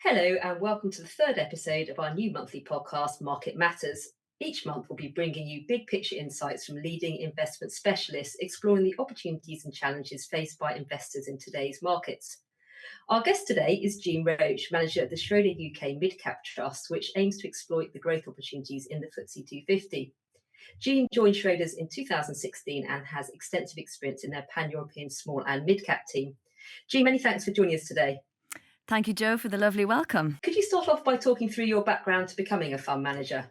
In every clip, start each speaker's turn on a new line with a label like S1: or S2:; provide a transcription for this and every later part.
S1: Hello, and welcome to the third episode of our new monthly podcast, Market Matters. Each month, we'll be bringing you big picture insights from leading investment specialists exploring the opportunities and challenges faced by investors in today's markets. Our guest today is Jean Roche, manager at the Schroder UK Mid Cap Trust, which aims to exploit the growth opportunities in the FTSE 250. Jean joined Schroders in 2016 and has extensive experience in their pan-European small and mid-cap team. Jean, many thanks for joining us today.
S2: Thank you, Joe, for the lovely welcome.
S1: Could you start off by talking through your background to becoming a fund manager?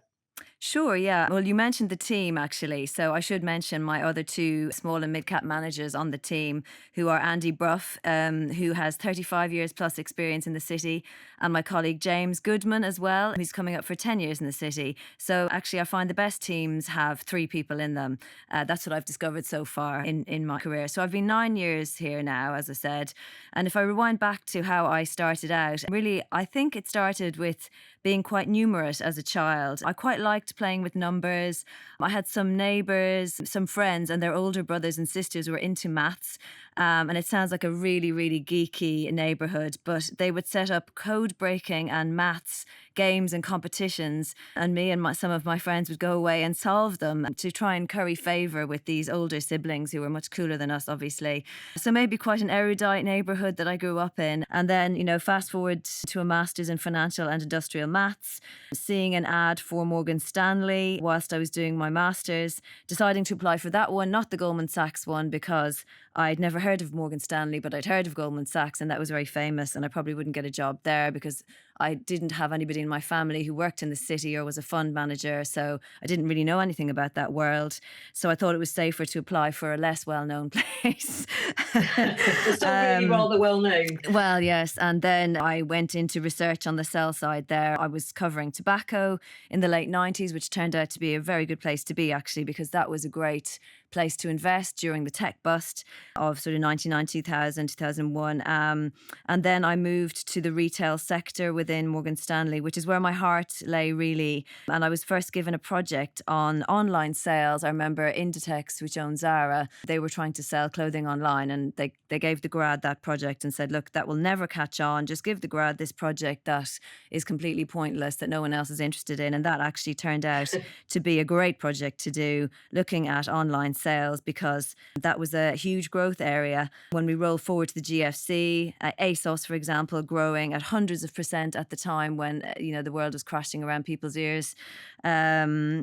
S2: Sure, yeah. Well, you mentioned the team actually. So I should mention my other two small and mid cap managers on the team, who are Andy Bruff, who has 35 years plus experience in the city, and my colleague James Goodman as well, who's coming up for 10 years in the city. So actually, I find the best teams have three people in them. That's what I've discovered so far in my career. So I've been 9 years here now, as I said. And if I rewind back to how I started out, really, I think it started with being quite numerate as a child. I quite liked playing with numbers. I had some neighbours, some friends, and their older brothers and sisters were into maths. And it sounds like a really, really geeky neighbourhood, but they would set up code breaking and maths games and competitions. And me and some of my friends would go away and solve them to try and curry favour with these older siblings who were much cooler than us, obviously. So maybe quite an erudite neighbourhood that I grew up in. And then, fast forward to a master's in financial and industrial maths, seeing an ad for Morgan Stanley whilst I was doing my master's, deciding to apply for that one, not the Goldman Sachs one, because I'd never heard of Morgan Stanley, but I'd heard of Goldman Sachs, and that was very famous, and I probably wouldn't get a job there because I didn't have anybody in my family who worked in the city or was a fund manager, so I didn't really know anything about that world. So I thought it was safer to apply for a less well-known place.
S1: It's still really rather well known.
S2: Well, yes. And then I went into research on the sell side there. I was covering tobacco in the late 90s, which turned out to be a very good place to be, actually, because that was a great place to invest during the tech bust of sort of 99, 2000, 2001. And then I moved to the retail sector within Morgan Stanley, which is where my heart lay, really. And I was first given a project on online sales. I remember Inditex, which owns Zara, they were trying to sell clothing online, and they gave the grad that project and said, look, that will never catch on. Just give the grad this project that is completely pointless, that no one else is interested in. And that actually turned out to be a great project to do, looking at online sales, because that was a huge growth area. When we roll forward to the GFC, ASOS, for example, growing at hundreds of percent at the time when, the world was crashing around people's ears. I,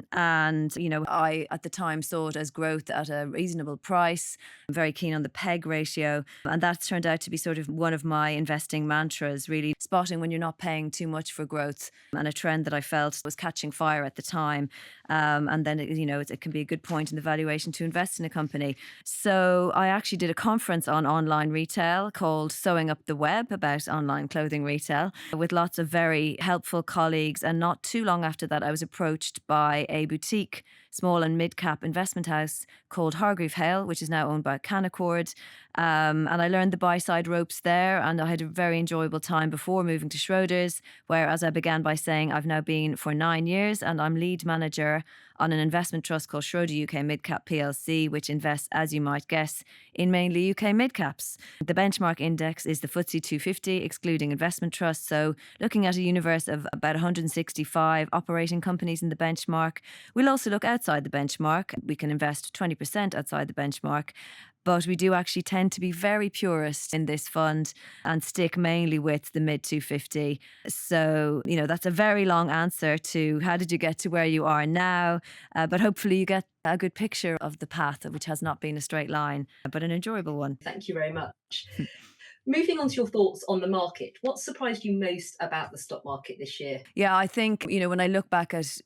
S2: at the time, saw it as growth at a reasonable price. I'm very keen on the PEG ratio. And that's turned out to be sort of one of my investing mantras, really spotting when you're not paying too much for growth, and a trend that I felt was catching fire at the time. And then, it can be a good point in the valuation to invest in a company. So I actually did a conference on online retail called Sewing Up the Web, about online clothing retail, with lots of very helpful colleagues. And not too long after that, I was approached by a boutique small and mid-cap investment house called Hargreave Hale, which is now owned by Canaccord. And I learned the buy-side ropes there, and I had a very enjoyable time before moving to Schroders, where, as I began by saying, I've now been for 9 years, and I'm lead manager on an investment trust called Schroder UK Mid Cap PLC, which invests, as you might guess, in mainly UK mid-caps. The benchmark index is the FTSE 250, excluding investment trusts. So looking at a universe of about 165 operating companies in the benchmark. We'll also look outside the benchmark. We can invest 20% outside the benchmark. But we do actually tend to be very purist in this fund and stick mainly with the mid 250. So, that's a very long answer to how did you get to where you are now? But hopefully you get a good picture of the path, which has not been a straight line, but an enjoyable one.
S1: Thank you very much. Moving on to your thoughts on the market, what surprised you most about the stock market this year?
S2: Yeah, I think, when I look back at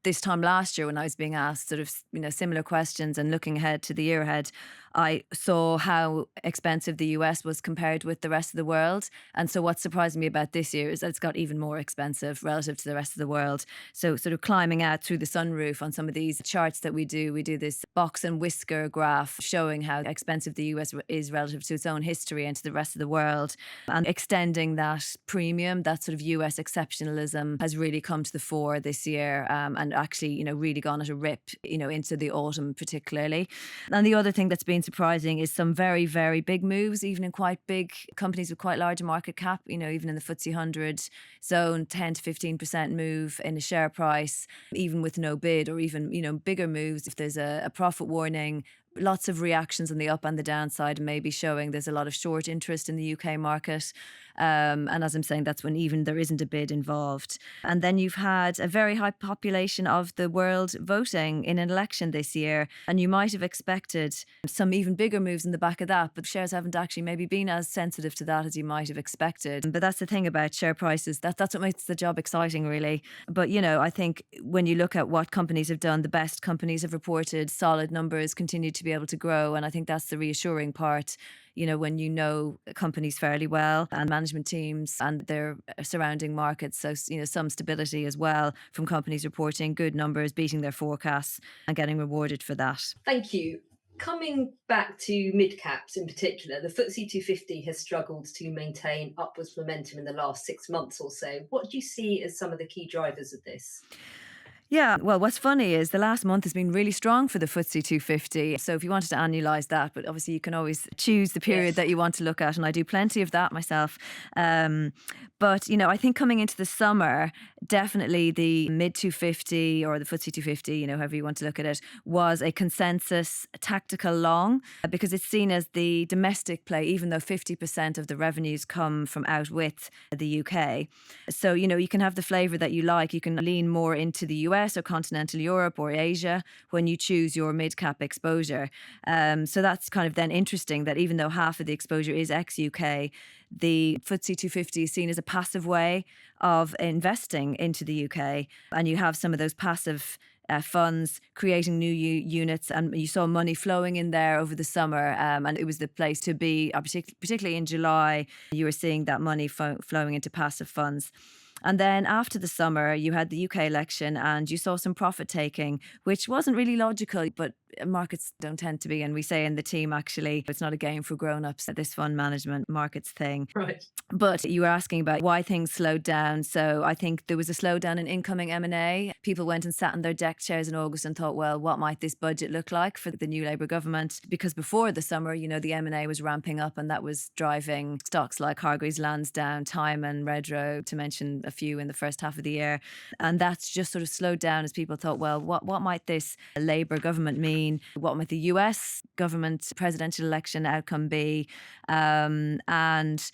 S2: this time last year when I was being asked sort of, similar questions and looking ahead to the year ahead, I saw how expensive the US was compared with the rest of the world. And so what surprised me about this year is that it's got even more expensive relative to the rest of the world. So sort of climbing out through the sunroof on some of these charts that we do this box and whisker graph showing how expensive the US is relative to its own history and to the rest of the world. And extending that premium, that sort of US exceptionalism has really come to the fore this year. And and actually, really gone at a rip, into the autumn particularly. And the other thing that's been surprising is some very, very big moves, even in quite big companies with quite large market cap, even in the FTSE 100 zone, 10 to 15% move in a share price, even with no bid, or even, bigger moves if there's a profit warning. Lots of reactions on the up and the downside, maybe showing there's a lot of short interest in the UK market. And as I'm saying, that's when even there isn't a bid involved. And then you've had a very high population of the world voting in an election this year. And you might have expected some even bigger moves in the back of that, but shares haven't actually maybe been as sensitive to that as you might have expected. But that's the thing about share prices. That's what makes the job exciting, really. But, I think when you look at what companies have done, the best companies have reported solid numbers, continue to be able to grow. And I think that's the reassuring part, when companies fairly well and management teams and their surrounding markets. So, some stability as well from companies reporting good numbers, beating their forecasts and getting rewarded for that.
S1: Thank you. Coming back to mid caps in particular, the FTSE 250 has struggled to maintain upwards momentum in the last 6 months or so. What do you see as some of the key drivers of this?
S2: Yeah, well, what's funny is the last month has been really strong for the FTSE 250. So if you wanted to annualise that, but obviously you can always choose the period that you want to look at. And I do plenty of that myself. But, I think coming into the summer, definitely the mid 250 or the FTSE 250, however you want to look at it, was a consensus tactical long because it's seen as the domestic play, even though 50% of the revenues come from out with the UK. So, you can have the flavour that you like. You can lean more into the US or continental Europe or Asia when you choose your mid-cap exposure. So that's kind of then interesting that even though half of the exposure is ex-UK, the FTSE 250 is seen as a passive way of investing into the UK. And you have some of those passive funds creating new units, and you saw money flowing in there over the summer, and it was the place to be, particularly in July. You were seeing that money flowing into passive funds. And then after the summer, you had the UK election and you saw some profit taking, which wasn't really logical, but markets don't tend to be. And we say in the team, actually, it's not a game for grown-ups, this fund management markets thing.
S1: Right.
S2: But you were asking about why things slowed down. So I think there was a slowdown in incoming M&A. People went and sat in their deck chairs in August and thought, well, what might this budget look like for the new Labour government? Because before the summer, the M&A was ramping up and that was driving stocks like Hargreaves Lansdowne, Timon, Redrow, to mention a few in the first half of the year. And that's just sort of slowed down as people thought, well, what might this Labour government mean? What might the US government presidential election outcome be? And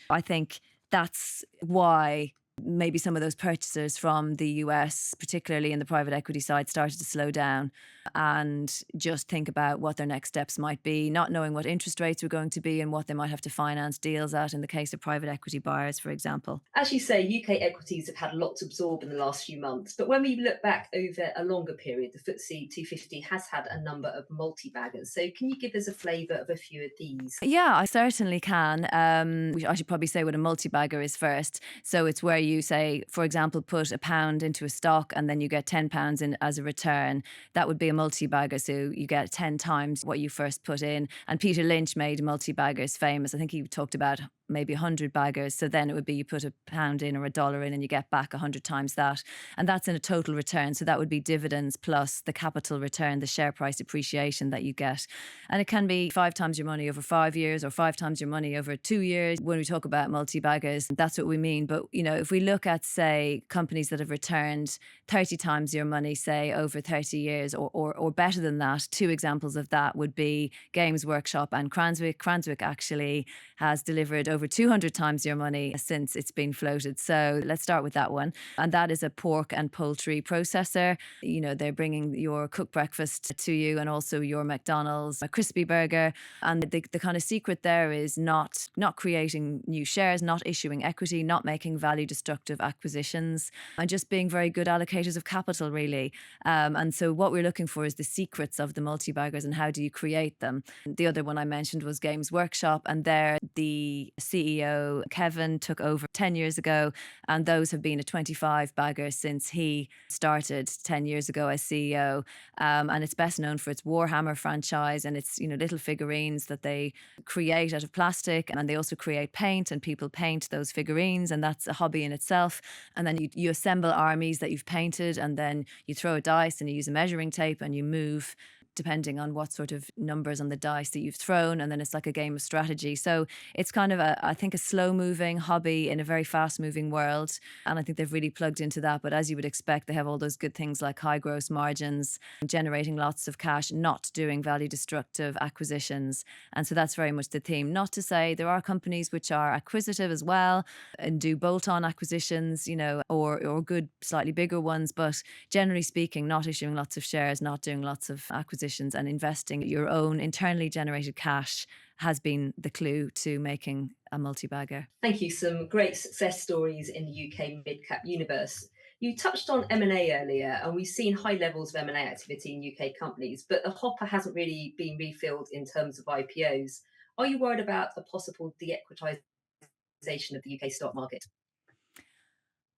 S2: I think that's why maybe some of those purchasers from the US, particularly in the private equity side, started to slow down and just think about what their next steps might be, not knowing what interest rates were going to be and what they might have to finance deals at in the case of private equity buyers, for example.
S1: As you say, UK equities have had a lot to absorb in the last few months. But when we look back over a longer period, the FTSE 250 has had a number of multi-baggers. So can you give us a flavour of a few of these?
S2: Yeah, I certainly can. I should probably say what a multi-bagger is first. So it's where you say, for example, put £1 into a stock and then you get £10 in as a return. That would be a multi-bagger. So you get 10 times what you first put in. And Peter Lynch made multi-baggers famous. I think he talked about maybe 100 baggers. So then it would be you put £1 in or $1 in and you get back 100 times that. And that's in a total return. So that would be dividends plus the capital return, the share price appreciation that you get. And it can be 5 times your money over 5 years or 5 times your money over 2 years. When we talk about multi-baggers, that's what we mean. But, if we look at, say, companies that have returned 30 times your money, say, over 30 years or better than that, 2 examples of that would be Games Workshop and Cranswick. Cranswick actually has delivered over 200 times your money since it's been floated. So let's start with that one. And that is a pork and poultry processor. They're bringing your cooked breakfast to you and also your McDonald's, a crispy burger. And the kind of secret there is not creating new shares, not issuing equity, not making value destructive acquisitions, and just being very good allocators of capital, really. And so what we're looking for is the secrets of the multi-baggers and how do you create them. The other one I mentioned was Games Workshop, and there the CEO Kevin took over 10 years ago, and those have been a 25 bagger since he started 10 years ago as CEO. And it's best known for its Warhammer franchise and its, little figurines that they create out of plastic, and they also create paint, and people paint those figurines, and that's a hobby in itself. And then you assemble armies that you've painted, and then you throw a dice and you use a measuring tape and you move depending on what sort of numbers on the dice that you've thrown, and then it's like a game of strategy. So it's kind of I think a slow moving hobby in a very fast moving world, and I think they've really plugged into that. But as you would expect, they have all those good things like high gross margins, generating lots of cash, not doing value destructive acquisitions. And so that's very much the theme. Not to say there are companies which are acquisitive as well and do bolt-on acquisitions, or good slightly bigger ones, but generally speaking, not issuing lots of shares, not doing lots of acquisitions, and investing your own internally generated cash has been the clue to making a multi-bagger.
S1: Thank you. Some great success stories in the UK mid-cap universe. You touched on M&A earlier, and we've seen high levels of M&A activity in UK companies, but the hopper hasn't really been refilled in terms of IPOs. Are you worried about a possible de-equitisation of the UK stock market?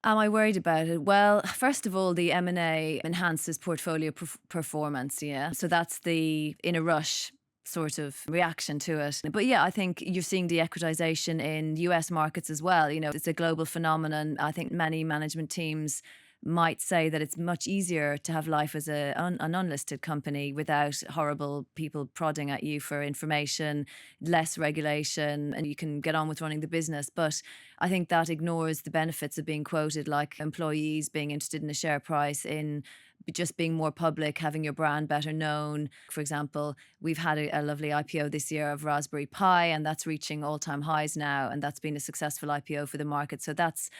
S2: Am I worried about it? Well, first of all, the M&A enhances portfolio performance, yeah. So that's the in a rush sort of reaction to it. But yeah, I think you're seeing de-equitization in US markets as well. It's a global phenomenon. I think many management teams might say that it's much easier to have life as an unlisted company without horrible people prodding at you for information, less regulation, and you can get on with running the business. But I think that ignores the benefits of being quoted, like employees being interested in a share price, in just being more public, having your brand better known. For example, we've had a lovely IPO this year of Raspberry Pi, and that's reaching all-time highs now, and that's been a successful IPO for the market. So that's,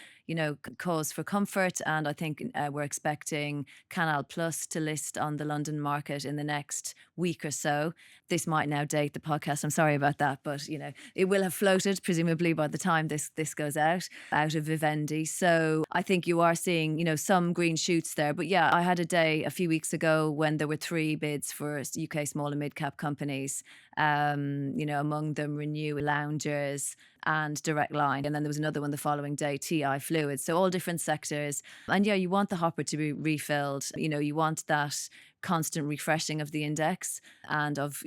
S2: cause for comfort. And I think we're expecting Canal Plus to list on the London market in the next week or so. This might now date the podcast. I'm sorry about that, but it will have floated presumably by the time this goes out of Vivendi. So I think you are seeing, some green shoots there. But yeah, I had a day a few weeks ago when there were 3 bids for UK small and mid cap companies. Among them Renew, Loungers, and Direct Line. And then there was another one the following day, TI Fluids. So all different sectors. And yeah, you want the hopper to be refilled. You want that constant refreshing of the index and of,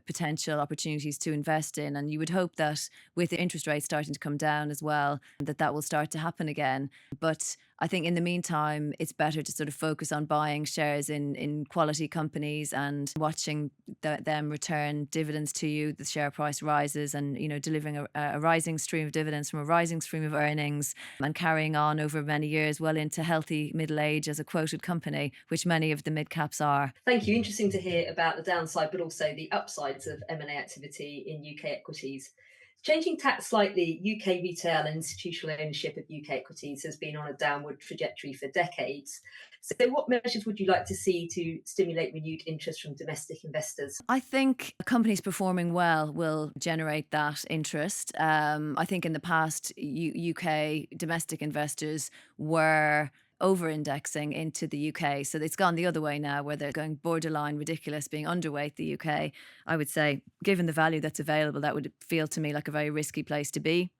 S2: potential opportunities to invest in. And you would hope that with the interest rates starting to come down as well, that will start to happen again. But I think in the meantime, it's better to sort of focus on buying shares in quality companies and watching them return dividends to you. The share price rises and, delivering a rising stream of dividends from a rising stream of earnings and carrying on over many years well into healthy middle age as a quoted company, which many of the mid caps are.
S1: Thank you. Interesting to hear about the downside, but also the upsides of M&A activity in UK equities. Changing tack slightly, UK retail and institutional ownership of UK equities has been on a downward trajectory for decades. So what measures would you like to see to stimulate renewed interest from domestic investors?
S2: I think companies performing well will generate that interest. I think in the past, UK domestic investors were over-indexing into the UK. So it's gone the other way now, where they're going borderline ridiculous, being underweight the UK. I would say, given the value that's available, that would feel to me like a very risky place to be.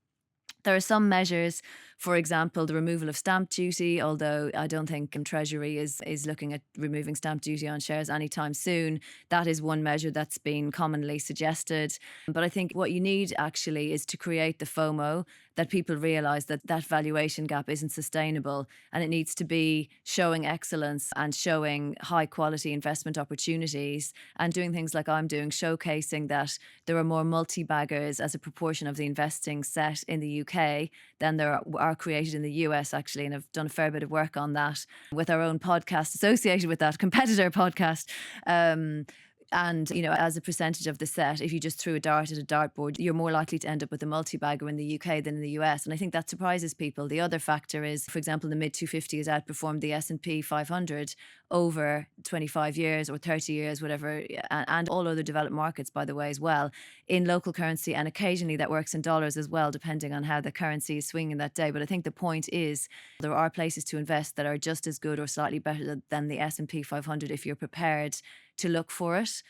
S2: There are some measures, for example, the removal of stamp duty, although I don't think Treasury is looking at removing stamp duty on shares anytime soon. That is one measure that's been commonly suggested. But I think what you need actually is to create the FOMO, that people realise that that valuation gap isn't sustainable, and it needs to be showing excellence and showing high quality investment opportunities and doing things like I'm doing, showcasing that there are more multi-baggers as a proportion of the investing set in the UK than there are created in the US, actually. And I've done a fair bit of work on that with our own podcast associated with that, competitor podcast. And, as a percentage of the set, if you just threw a dart at a dartboard, you're more likely to end up with a multi-bagger in the UK than in the US. And I think that surprises people. The other factor is, for example, the mid 250 has outperformed the S&P 500 over 25 years or 30 years, whatever, and all other developed markets, by the way, as well, in local currency. And occasionally that works in dollars as well, depending on how the currency is swinging that day. But I think the point is there are places to invest that are just as good or slightly better than the S&P 500 if you're prepared to look for it.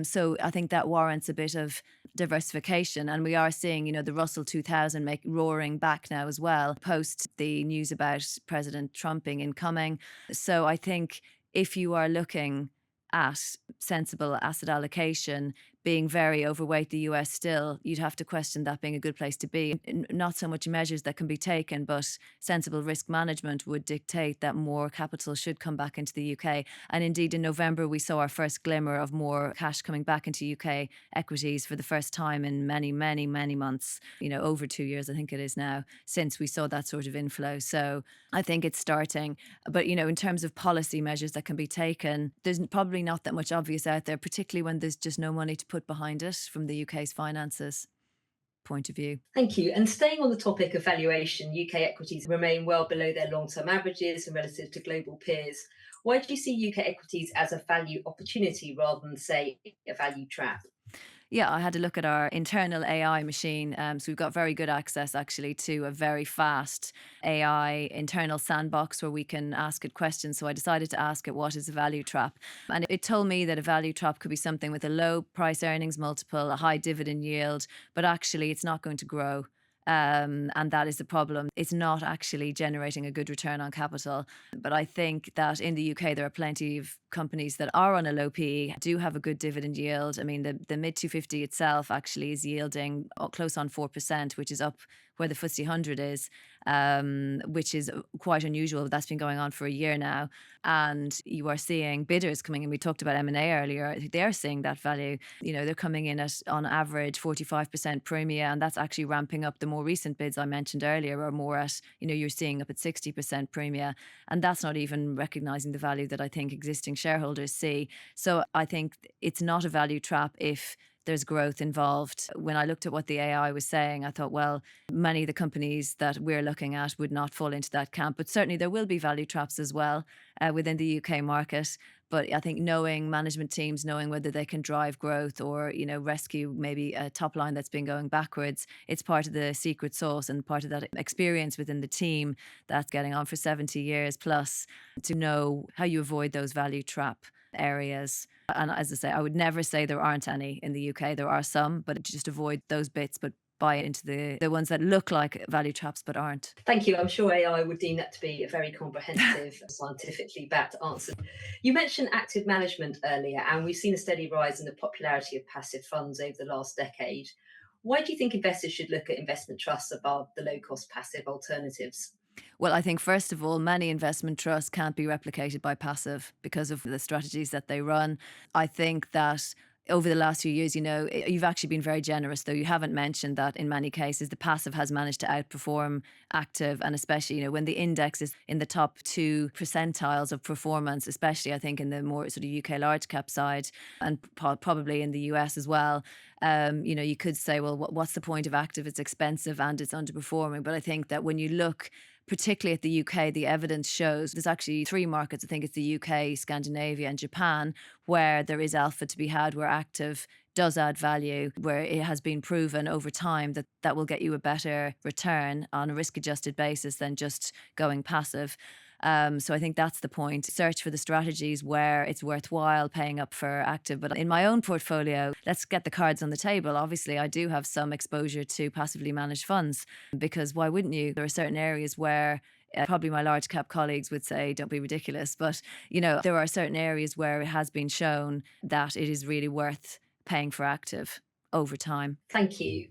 S2: So I think that warrants a bit of diversification. And we are seeing, the Russell 2000 make roaring back now as well, post the news about President Trump being incoming. So I think if you are looking at sensible asset allocation, being very overweight the US still, you'd have to question that being a good place to be. Not so much measures that can be taken, but sensible risk management would dictate that more capital should come back into the UK. And indeed, in November, we saw our first glimmer of more cash coming back into UK equities for the first time in many, many, many months, over 2 years, I think it is now, since we saw that sort of inflow. So I think it's starting. But, in terms of policy measures that can be taken, there's probably not that much obvious out there, particularly when there's just no money to put behind it from the UK's finances point of view.
S1: Thank you. And staying on the topic of valuation, UK equities remain well below their long-term averages and relative to global peers. Why do you see UK equities as a value opportunity rather than, say, a value trap?
S2: Yeah, I had to look at our internal AI machine. So we've got very good access actually to a very fast AI internal sandbox where we can ask it questions. So I decided to ask it, what is a value trap? And it told me that a value trap could be something with a low price earnings multiple, a high dividend yield, but actually it's not going to grow. And that is the problem. It's not actually generating a good return on capital. But I think that in the UK, there are plenty of companies that are on a low PE, do have a good dividend yield. I mean, the mid 250 itself actually is yielding close on 4%, which is up where the FTSE 100 is, which is quite unusual. That's been going on for a year now. And you are seeing bidders coming in. We talked about M&A earlier. They're seeing that value. They're coming in at, on average, 45% premia. And that's actually ramping up. The more recent bids I mentioned earlier are more at, you're seeing up at 60% premia. And that's not even recognizing the value that I think existing shareholders see. So I think it's not a value trap if there's growth involved. When I looked at what the AI was saying, I thought, well, many of the companies that we're looking at would not fall into that camp. But certainly there will be value traps as well within the UK market. But I think knowing management teams, knowing whether they can drive growth or, rescue maybe a top line that's been going backwards, it's part of the secret sauce and part of that experience within the team that's getting on for 70 years plus to know how you avoid those value trap areas. And as I say, I would never say there aren't any in the UK. There are some, but just avoid those bits, but buy into the ones that look like value traps but aren't.
S1: Thank you. I'm sure AI would deem that to be a very comprehensive, scientifically backed answer. You mentioned active management earlier, and we've seen a steady rise in the popularity of passive funds over the last decade. Why do you think investors should look at investment trusts above the low-cost passive alternatives?
S2: Well, I think first of all, many investment trusts can't be replicated by passive because of the strategies that they run. I think that over the last few years, you've actually been very generous, though you haven't mentioned that in many cases the passive has managed to outperform active, and especially, when the index is in the top 2 percentiles of performance, especially I think in the more sort of UK large cap side and probably in the US as well. You could say, well, what's the point of active? It's expensive and it's underperforming. But I think that when you look particularly at the UK, the evidence shows there's actually 3 markets. I think it's the UK, Scandinavia, and Japan, where there is alpha to be had, where active does add value, where it has been proven over time that that will get you a better return on a risk-adjusted basis than just going passive. So I think that's the point. Search for the strategies where it's worthwhile paying up for active. But in my own portfolio, let's get the cards on the table. Obviously, I do have some exposure to passively managed funds because why wouldn't you? There are certain areas where probably my large cap colleagues would say, don't be ridiculous. But, there are certain areas where it has been shown that it is really worth paying for active over time.
S1: Thank you.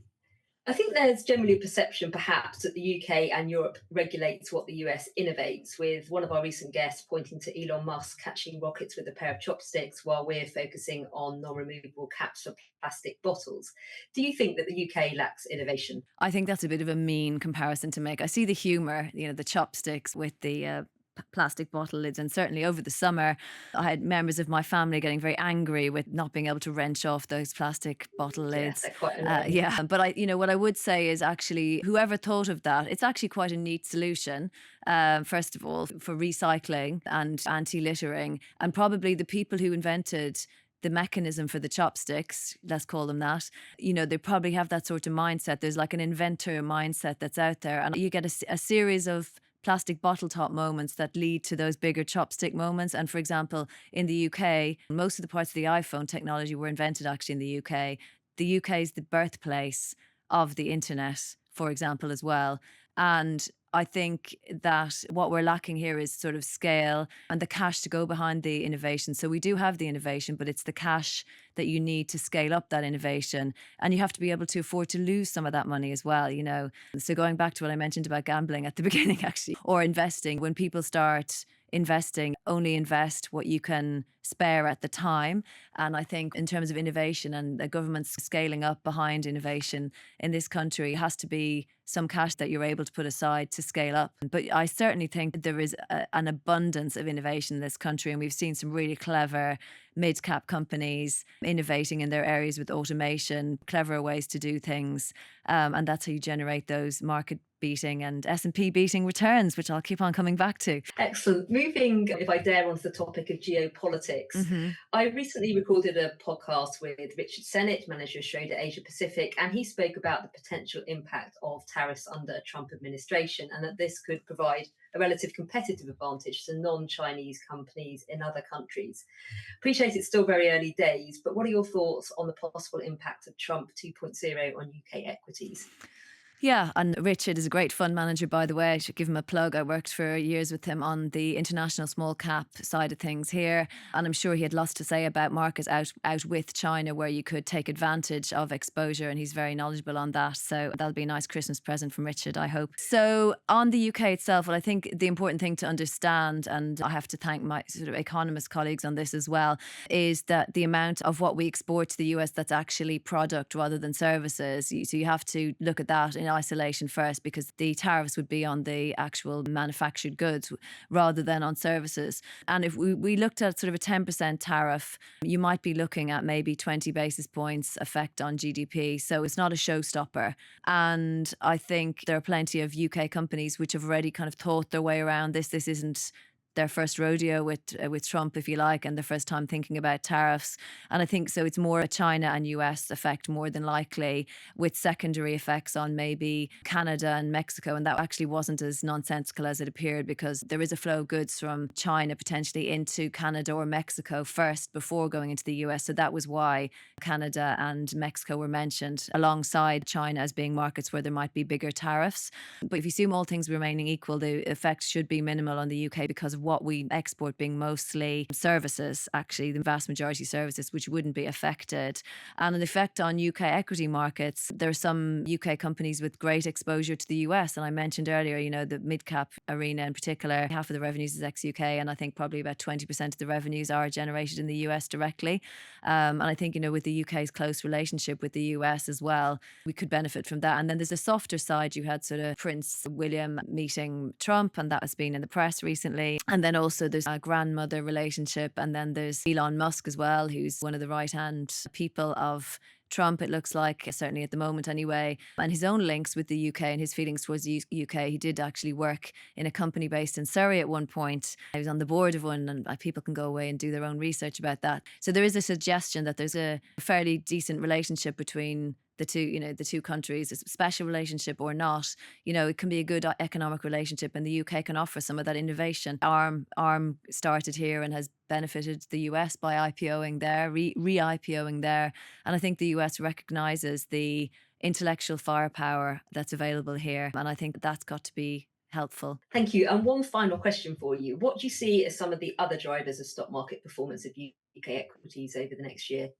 S1: I think there's generally a perception, perhaps, that the UK and Europe regulates what the US innovates, with one of our recent guests pointing to Elon Musk catching rockets with a pair of chopsticks while we're focusing on non-removable caps for plastic bottles. Do you think that the UK lacks innovation?
S2: I think that's a bit of a mean comparison to make. I see the humour, the chopsticks with the plastic bottle lids, and certainly over the summer I had members of my family getting very angry with not being able to wrench off those plastic bottle lids.
S1: They're quite annoying.
S2: But what I would say is actually whoever thought of that, it's actually quite a neat solution. First of all, for recycling and anti-littering, and probably the people who invented the mechanism for the chopsticks, let's call them that, they probably have that sort of mindset. There's like an inventor mindset that's out there, and you get a series of plastic bottle top moments that lead to those bigger chopstick moments. And for example, in the UK, most of the parts of the iPhone technology were invented actually in the UK. The UK is the birthplace of the internet, for example, as well. And I think that what we're lacking here is sort of scale and the cash to go behind the innovation. So we do have the innovation, but it's the cash that you need to scale up that innovation. And you have to be able to afford to lose some of that money as well, you know. So going back to what I mentioned about gambling at the beginning, actually, or investing, when people start investing, only invest what you can spare at the time. And I think in terms of innovation and the government's scaling up behind innovation in this country, it has to be some cash that you're able to put aside to scale up. But I certainly think there is an abundance of innovation in this country, and we've seen some really clever mid-cap companies innovating in their areas with automation, clever ways to do things, and that's how you generate those market beating and S&P beating returns, which I'll keep on coming back to.
S1: Excellent. Moving, if I dare, onto the topic of geopolitics.
S2: Hmm.
S1: I recently recorded a podcast with Richard Sennett, manager of Schroder Asia Pacific, and he spoke about the potential impact of tariffs under a Trump administration and that this could provide a relative competitive advantage to non-Chinese companies in other countries. Appreciate it's still very early days, but what are your thoughts on the possible impact of Trump 2.0 on UK equities?
S2: Yeah, and Richard is a great fund manager, by the way. I should give him a plug. I worked for years with him on the international small cap side of things here. And I'm sure he had lots to say about markets out with China where you could take advantage of exposure. And he's very knowledgeable on that. So that'll be a nice Christmas present from Richard, I hope. So on the UK itself, well, I think the important thing to understand, and I have to thank my sort of economist colleagues on this as well, is that the amount of what we export to the US that's actually product rather than services. So you have to look at that in isolation first, because the tariffs would be on the actual manufactured goods rather than on services. And if we looked at sort of a 10% tariff, you might be looking at maybe 20 basis points effect on GDP. So it's not a showstopper. And I think there are plenty of UK companies which have already kind of thought their way around this. This isn't their first rodeo with Trump, if you like, and their first time thinking about tariffs. And I think so it's more a China and US effect more than likely, with secondary effects on maybe Canada and Mexico. And that actually wasn't as nonsensical as it appeared, because there is a flow of goods from China potentially into Canada or Mexico first before going into the US. So that was why Canada and Mexico were mentioned alongside China as being markets where there might be bigger tariffs. But if you assume all things remaining equal, the effect should be minimal on the UK because of what we export being mostly services, actually, the vast majority services, which wouldn't be affected. And an effect on UK equity markets, there are some UK companies with great exposure to the US. And I mentioned earlier, you know, the mid-cap arena in particular, half of the revenues is ex-UK, and I think probably about 20% of the revenues are generated in the US directly. And I think, you know, with the UK's close relationship with the US as well, we could benefit from that. And then there's a softer side. You had sort of Prince William meeting Trump, and that has been in the press recently. And then also there's a grandmother relationship. And then there's Elon Musk as well, who's one of the right-hand people of Trump, it looks like, certainly at the moment anyway, and his own links with the UK and his feelings towards the UK. He did actually work in a company based in Surrey at one point. He was on the board of one, and people can go away and do their own research about that. So there is a suggestion that there's a fairly decent relationship between the two, you know, the two countries, a special relationship or not. You know, it can be a good economic relationship, and the UK can offer some of that innovation. ARM started here and has benefited the US by IPOing there, re-IPOing there. And I think the US recognises the intellectual firepower that's available here. And I think that's got to be helpful.
S1: Thank you. And one final question for you. What do you see as some of the other drivers of stock market performance of UK equities over the next year?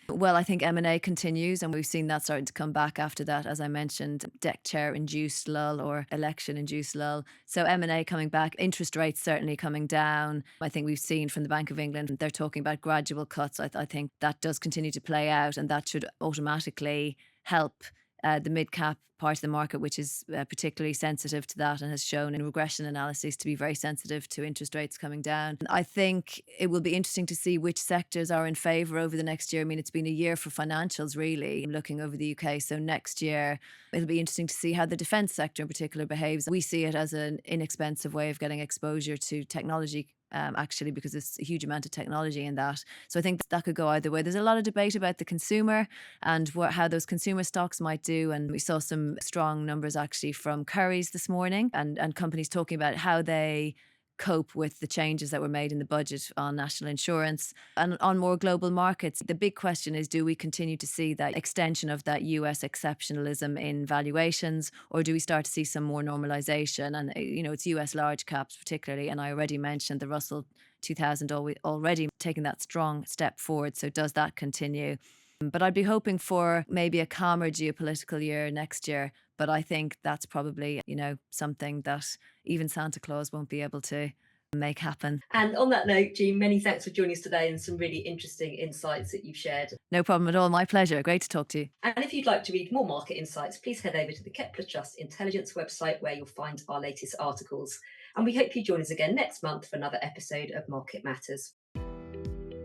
S2: Well, I think M&A continues, and we've seen that starting to come back after that, as I mentioned, deck chair induced lull or election induced lull. So M&A coming back, interest rates certainly coming down. I think we've seen from the Bank of England, they're talking about gradual cuts. I think that does continue to play out, and that should automatically help the mid-cap part of the market, which is particularly sensitive to that and has shown in regression analysis to be very sensitive to interest rates coming down. I think it will be interesting to see which sectors are in favour over the next year. I mean, it's been a year for financials, really, looking over the UK. So next year, it'll be interesting to see how the defence sector in particular behaves. We see it as an inexpensive way of getting exposure to technology actually, because there's a huge amount of technology in that. So I think that could go either way. There's a lot of debate about the consumer and how those consumer stocks might do. And we saw some strong numbers actually from Currys this morning, and companies talking about how they cope with the changes that were made in the budget on national insurance. And on more global markets, the big question is, do we continue to see that extension of that US exceptionalism in valuations, or do we start to see some more normalization? And, it's US large caps particularly. And I already mentioned the Russell 2000 already taking that strong step forward. So does that continue? But I'd be hoping for maybe a calmer geopolitical year next year. But I think that's probably, something that even Santa Claus won't be able to make happen.
S1: And on that note, Jean, many thanks for joining us today and some really interesting insights that you've shared.
S2: No problem at all. My pleasure. Great to talk to you.
S1: And if you'd like to read more market insights, please head over to the Kepler Trust Intelligence website, where you'll find our latest articles. And we hope you join us again next month for another episode of Market Matters.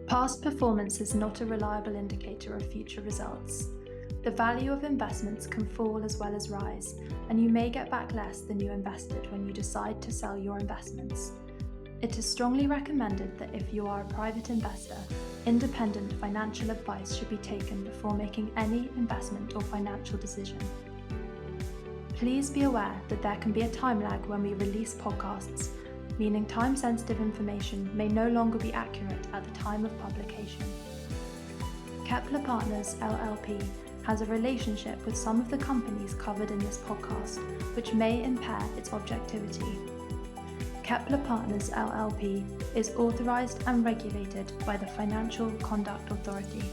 S3: Past performance is not a reliable indicator of future results. The value of investments can fall as well as rise, and you may get back less than you invested when you decide to sell your investments. It is strongly recommended that if you are a private investor, independent financial advice should be taken before making any investment or financial decision. Please be aware that there can be a time lag when we release podcasts, meaning time-sensitive information may no longer be accurate at the time of publication. Kepler Partners LLP has a relationship with some of the companies covered in this podcast, which may impair its objectivity. Kepler Partners LLP is authorized and regulated by the Financial Conduct Authority.